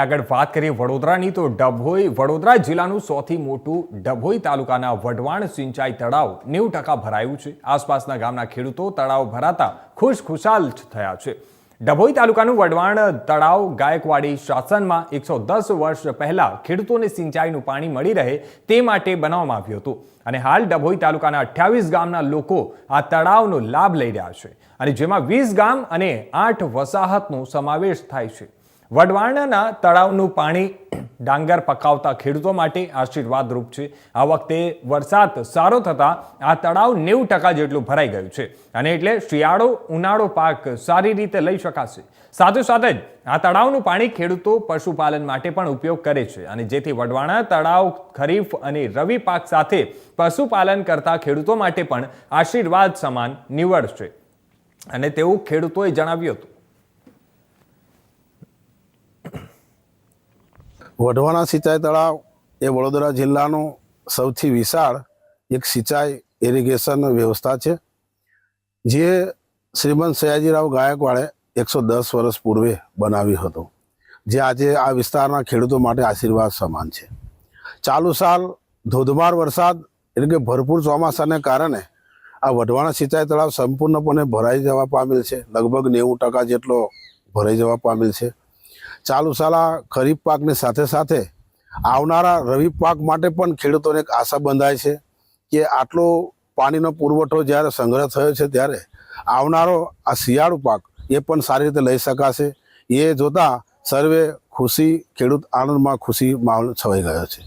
આગળ વાત કરીએ વડોદરાની તો વડોદરા જિલ્લાનું સૌથી મોટું ડભોઈ તાલુકાના વઢવાણ સિંચાઈ તળાવ 90% ભરાયું છે। આસપાસના ગામના ખેડૂતો તળાવ ભરાતા ખુશખુશાલ થયા છે। ડભોઈ તાલુકાનું વઢવાણ તળાવ ગાયકવાડી શાસનમાં 110 વર્ષ પહેલા ખેડૂતોને સિંચાઈનું પાણી મળી રહે તે માટે બનાવવામાં આવ્યું હતું અને હાલ ડભોઈ તાલુકાના 28 ગામના લોકો આ તળાવનો લાભ લઈ રહ્યા છે અને જેમાં 20 ગામ અને 8 વસાહતનો સમાવેશ થાય છે। વઢવાણના તળાવનું પાણી ડાંગર પકાવતા ખેડૂતો માટે આશીર્વાદરૂપ છે। આ વખતે વરસાદ સારો થતા આ તળાવ 90% જેટલું ભરાઈ ગયું છે અને એટલે શિયાળો ઉનાળો પાક સારી રીતે લઈ શકાશે। સાથે જ આ તળાવનું પાણી ખેડૂતો પશુપાલન માટે પણ ઉપયોગ કરે છે અને જેથી વઢવાણા તળાવ ખરીફ અને રવિ પાક સાથે પશુપાલન કરતા ખેડૂતો માટે પણ આશીર્વાદ સમાન નીવડશે અને તેવું ખેડૂતોએ જણાવ્યું હતું। વઢવાણા સિંચાઈ તળાવ એ વડોદરા જિલ્લાનું સૌથી વિશાળ એક સિંચાઈ ઇરિગેશન વ્યવસ્થા છે, જે શ્રીમંત સયાજીરાવ ગાયકવાડે 110 વર્ષ પૂર્વે બનાવ્યું હતું, જે આજે આ વિસ્તારના ખેડૂતો માટે આશીર્વાદ સમાન છે। ચાલુ સાલ ધોધમાર વરસાદ એટલે કે ભરપૂર ચોમાસાને કારણે આ વઢવાણા સિંચાઈ તળાવ સંપૂર્ણપણે ભરાઈ જવા પામેલ છે। લગભગ 90% જેટલો ભરાઈ જવા પામેલ છે। ચાલુ સાલ ખરીફ પાકની સાથે સાથે આવનારા રવિ પાક માટે પણ ખેડૂતોને એક આશા બંધાય છે કે આટલો પાણીનો પુરવઠો જ્યારે સંગ્રહ થયો છે ત્યારે આવનારો આ શિયાળુ પાક એ પણ સારી રીતે લઈ શકાશે। એ જોતા સર્વે ખુશી, ખેડૂત આનંદમાં ખુશી માહોલ છવાઈ ગયો છે।